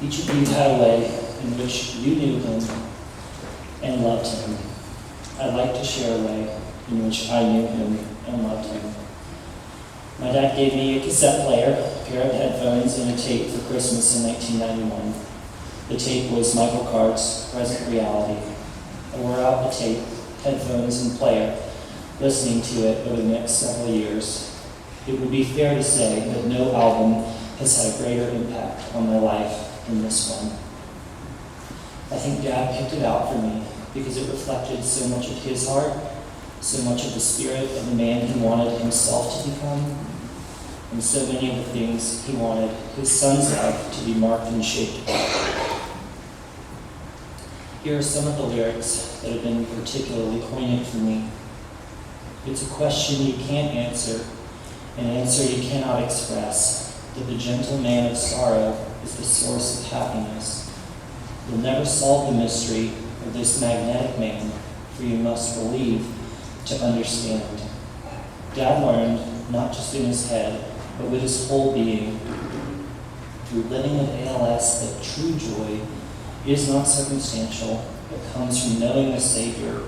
Each of you had a way in which you knew him and loved him. I'd like to share a way in which I knew him and loved him. My dad gave me a cassette player, a pair of headphones, and a tape for Christmas in 1991. The tape was Michael Cart's Present Reality. I wore out the tape, headphones, and player, listening to it over the next several years. It would be fair to say that no album has had a greater impact on my life than this one. I think Dad picked it out for me because it reflected so much of his heart, so much of the spirit of the man he wanted himself to become, and so many of the things he wanted his son's life to be marked and shaped by. Here are some of the lyrics that have been particularly poignant for me. It's a question you can't answer, an answer you cannot express, that the gentle man of sorrow is the source of happiness. You'll never solve the mystery of this magnetic man, for you must believe to understand. Dad learned, not just in his head, but with his whole being, through living with ALS, that true joy is not circumstantial, but comes from knowing the Savior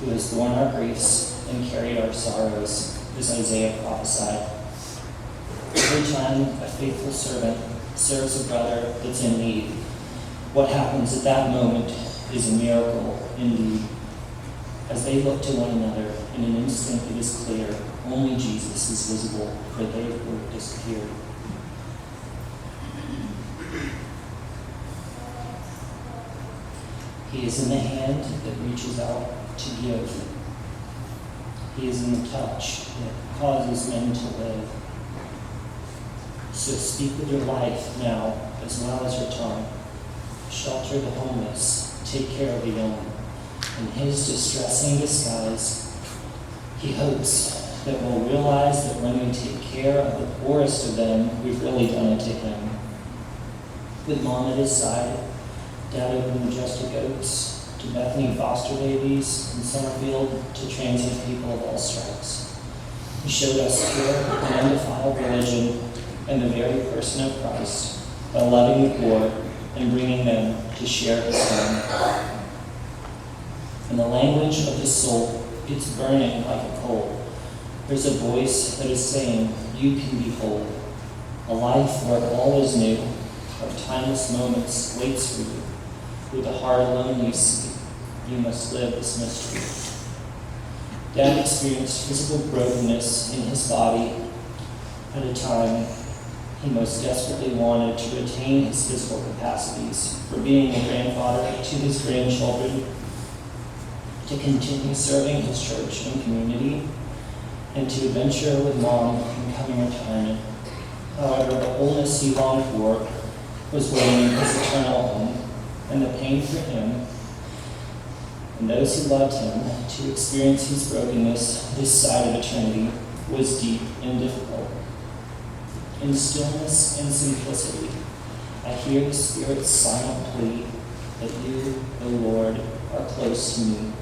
who has borne our griefs and carried our sorrows, as Isaiah prophesied. Every time a faithful servant serves a brother that's in need, what happens at that moment is a miracle indeed. As they look to one another, in an instant it is clear, only Jesus is visible, for they were disappeared. He is in the hand that reaches out to give. He is in the touch that causes men to live. So speak with your life now, as well as your tongue. Shelter the homeless, take care of the young. In his distressing disguise, he hopes that we'll realize that when we take care of the poorest of them, we've really done it to him. With Mom at his side, Dad opened Majestic Oaks to Bethany foster babies in Summerfield to transient people of all stripes. He showed us pure and undefiled religion and the very person of Christ by loving the poor and bringing them to share his home. In the language of his soul, it's burning like a coal. There's a voice that is saying, you can be whole. A life where all is new, of timeless moments waits for you. With the heart alone you see, you must live this mystery. Dad experienced physical brokenness in his body at a time he most desperately wanted to retain his physical capacities for being a grandfather to his grandchildren, to continue serving his church and community, and to adventure with Mom in coming retirement. However, the wholeness he longed for was waiting in his eternal home, and the pain for him and those who loved him to experience his brokenness this side of eternity was deep and difficult. In stillness and simplicity, I hear the Spirit's silent plea that you, O Lord, are close to me.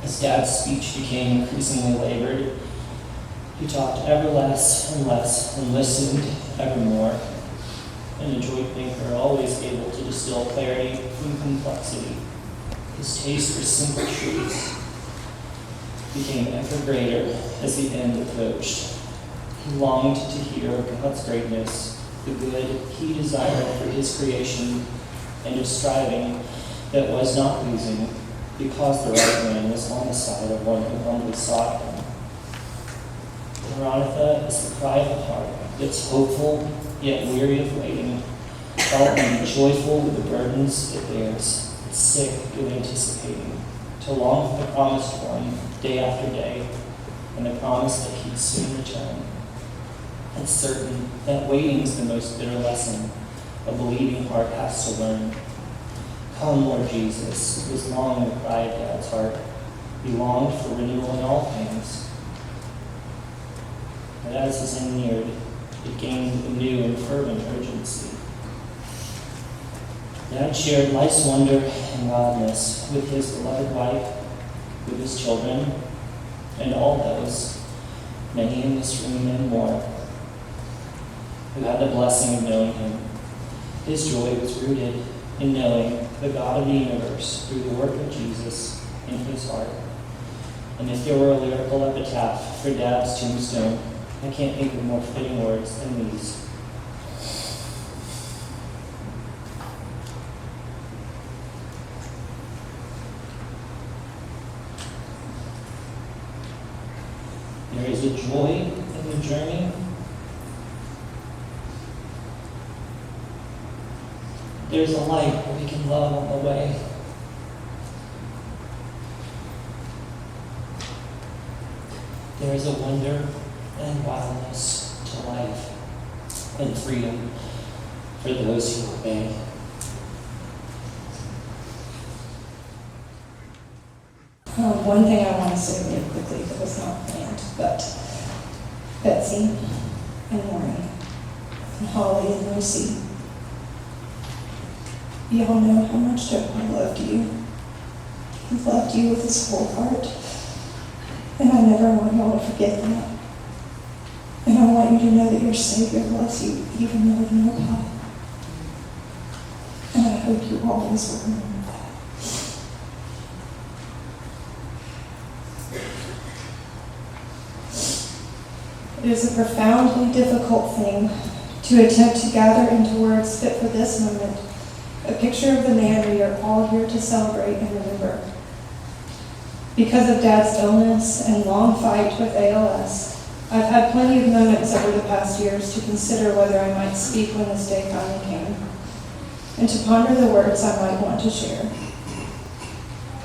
As Dad's speech became increasingly labored, he talked ever less and listened ever more. An adroit thinker, always able to distill clarity from complexity. His taste for simple truths became ever greater as the end approached. He longed to hear of God's greatness, the good he desired for his creation, and of striving that was not losing, because the right man was on the side of one who humbly sought him. Maranatha is the cry of the heart that's hopeful yet weary of waiting, felt and joyful with the burdens it bears, it's sick with anticipating, to long for the promised one day after day, and the promise that he'd soon return. It's certain that waiting's the most bitter lesson a believing heart has to learn. Come, Lord Jesus, was long the cry of Dad's heart. He longed for renewal in all things. But as his end neared, it gained a new and fervent urgency. Dad shared life's wonder and wildness with his beloved wife, with his children, and all those, many in this room and more, who had the blessing of knowing him. His joy was rooted in knowing the God of the universe through the work of Jesus in his heart. And if there were a lyrical epitaph for Dad's tombstone, I can't think of more fitting words than these. There is a joy in the journey. There's a light where we can love on the way. There is a wonder and wildness to life and freedom for those who obey. One thing I want to say really quickly that was not planned, but Betsy and Maureen and Holly and Lucy, y'all know how much Joe loved you. He loved you with his whole heart. And I never want y'all to forget that. And I want you to know that your Savior loves you even more than your God. And I hope you always will remember that. It is a profoundly difficult thing to attempt to gather into words fit for this moment a picture of the man we are all here to celebrate and remember. Because of Dad's illness and long fight with ALS, I've had plenty of moments over the past years to consider whether I might speak when this day finally came, and to ponder the words I might want to share.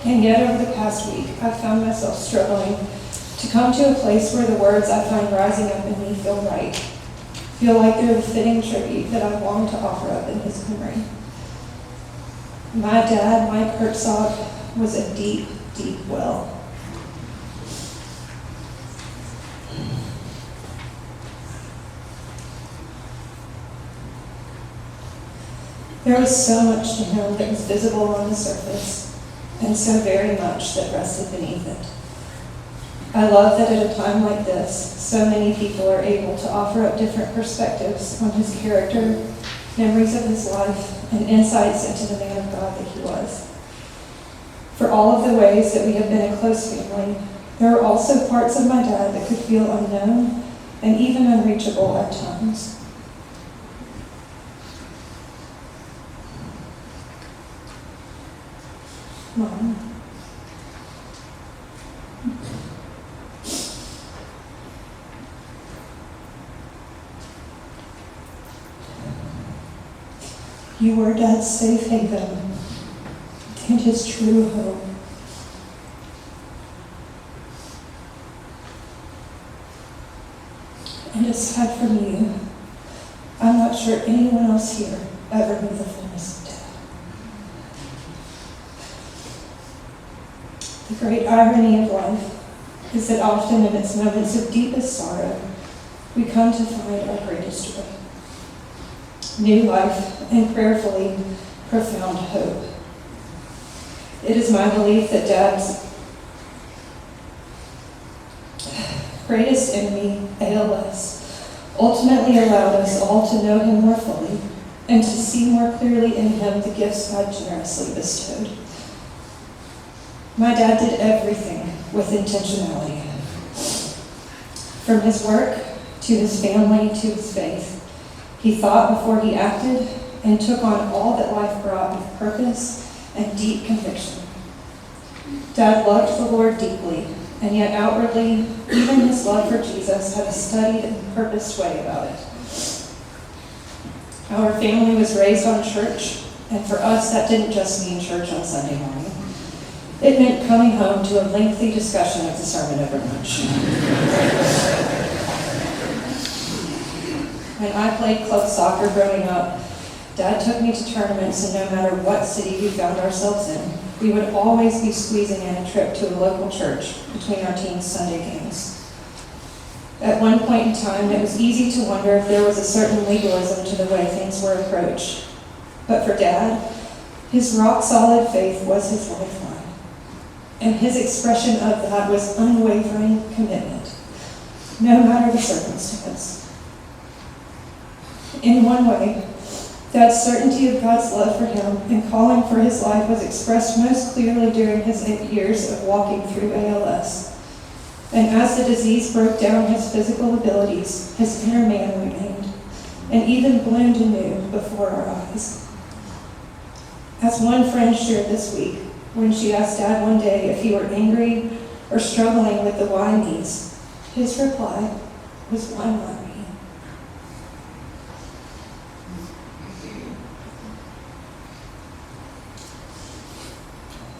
And yet over the past week, I've found myself struggling to come to a place where the words I find rising up in me feel right, feel like they're the fitting tribute that I long to offer up in his memory. My dad, Mike Hertzog, was a deep, deep well. There was so much to him that was visible on the surface, and so very much that rested beneath it. I love that at a time like this, so many people are able to offer up different perspectives on his character, memories of his life, and insights into the man of God that he was. For all of the ways that we have been a close family, there are also parts of my dad that could feel unknown and even unreachable at times. Mom. You were Dad's safe haven and his true hope. And aside from you, I'm not sure anyone else here ever knew the fullness of Dad. The great irony of life is that often in its moments of deepest sorrow, we come to find our greatest joy. New life and prayerfully profound hope. It is my belief that Dad's greatest enemy, ALS, ultimately allowed us all to know him more fully and to see more clearly in him the gifts God generously bestowed. My dad did everything with intentionality. From his work to his family, to his faith. He thought before he acted and took on all that life brought with purpose and deep conviction. Dad loved the Lord deeply, and yet outwardly, even his love for Jesus had a studied and purposed way about it. Our family was raised on church, and for us that didn't just mean church on Sunday morning. It meant coming home to a lengthy discussion of the sermon over lunch. When I played club soccer growing up, Dad took me to tournaments, and no matter what city we found ourselves in, we would always be squeezing in a trip to a local church between our team's Sunday games. At one point in time, it was easy to wonder if there was a certain legalism to the way things were approached. But for Dad, his rock-solid faith was his lifeline, and his expression of that was unwavering commitment, no matter the circumstance. In one way, Dad's certainty of God's love for him and calling for his life was expressed most clearly during his 8 years of walking through ALS. And as the disease broke down his physical abilities, his inner man remained, and even bloomed anew before our eyes. As one friend shared this week, when she asked Dad one day if he were angry or struggling with the why me's, his reply was, "Why not me?"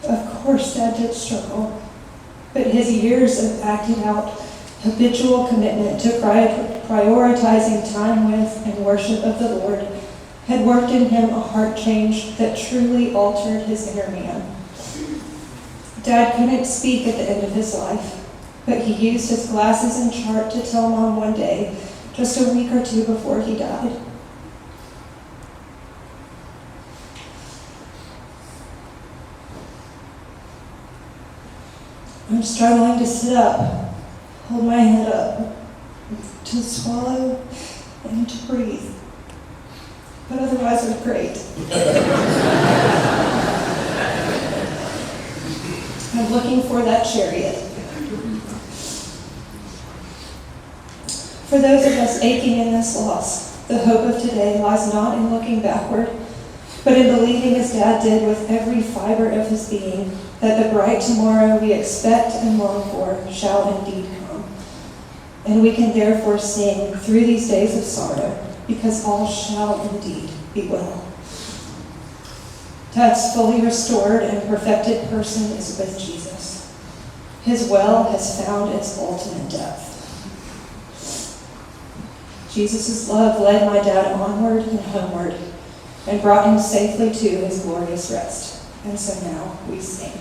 Of course, Dad did struggle, but his years of acting out habitual commitment to prioritizing time with and worship of the Lord had worked in him a heart change that truly altered his inner man. Dad couldn't speak at the end of his life, but he used his glasses and chart to tell Mom one day, just a week or two before he died. "I'm struggling to sit up, hold my head up, to swallow and to breathe. But otherwise, I'm great. I'm looking for that chariot." For those of us aching in this loss, the hope of today lies not in looking backward, but in believing as Dad did with every fiber of his being, that the bright tomorrow we expect and long for shall indeed come. And we can therefore sing through these days of sorrow, because all shall indeed be well. Dad's fully restored and perfected person is with Jesus. His well has found its ultimate depth. Jesus' love led my dad onward and homeward and brought him safely to his glorious rest. And so now we sing.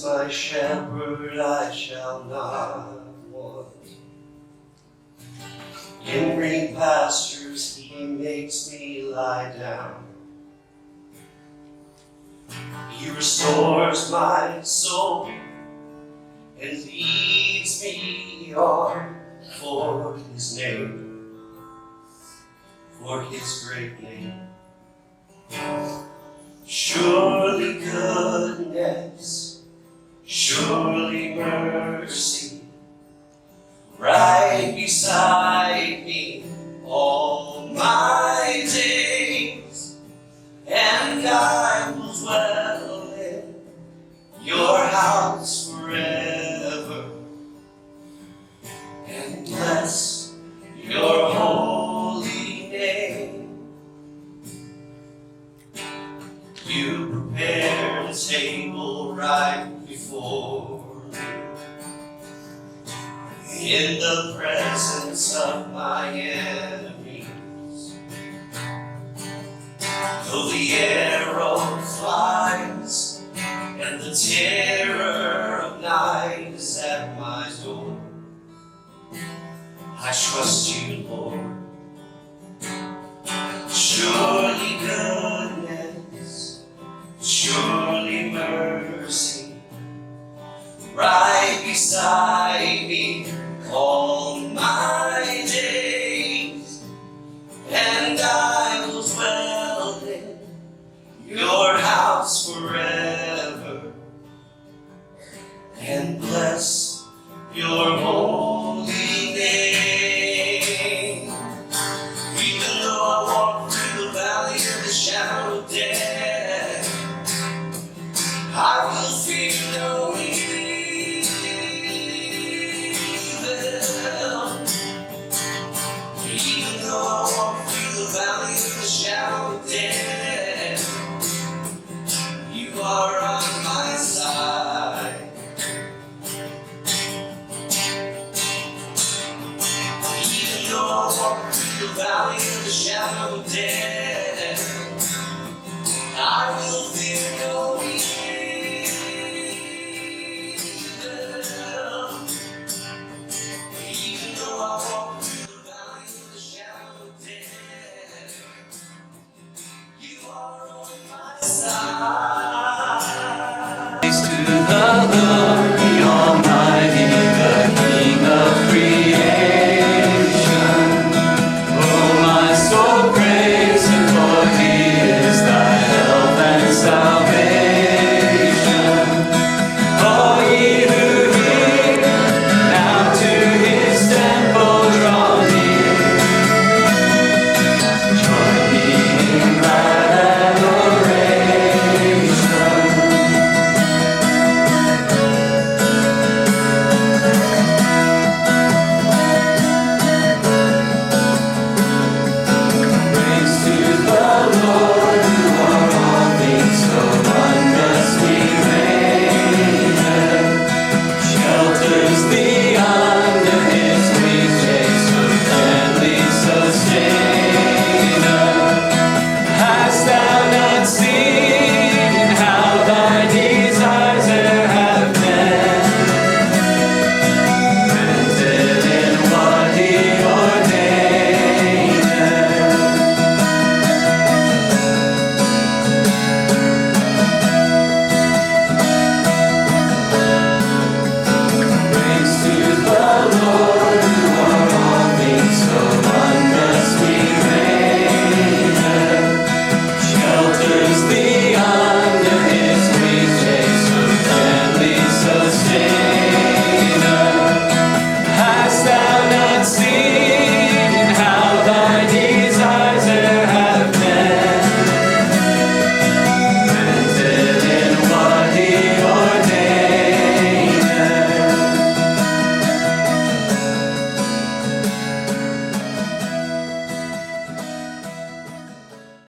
My shepherd, I shall not want. In green pastures he makes me lie down. He restores my soul and leads me on for his name, for his great name. Surely goodness, surely mercy, right beside me all my days, and I will dwell in your house forever, and bless your holy name. You prepare a table right before me, in the presence of my enemies. Though the arrow flies and the terror of night is at my door, I trust you, Lord. Surely goodness, surely mercy, right beside me all my days, and I will dwell in your house forever, and bless your holy name. Even though I walk through the valley of the shadow of death, I will fear no evil. Even though I walk through the valley of the shadow of death, you are on my side. Even though I walk through the valley of the shadow of death, I will fear no evil. Even though I walk through the valley of the shadow of death, you are on my side. To the Lord.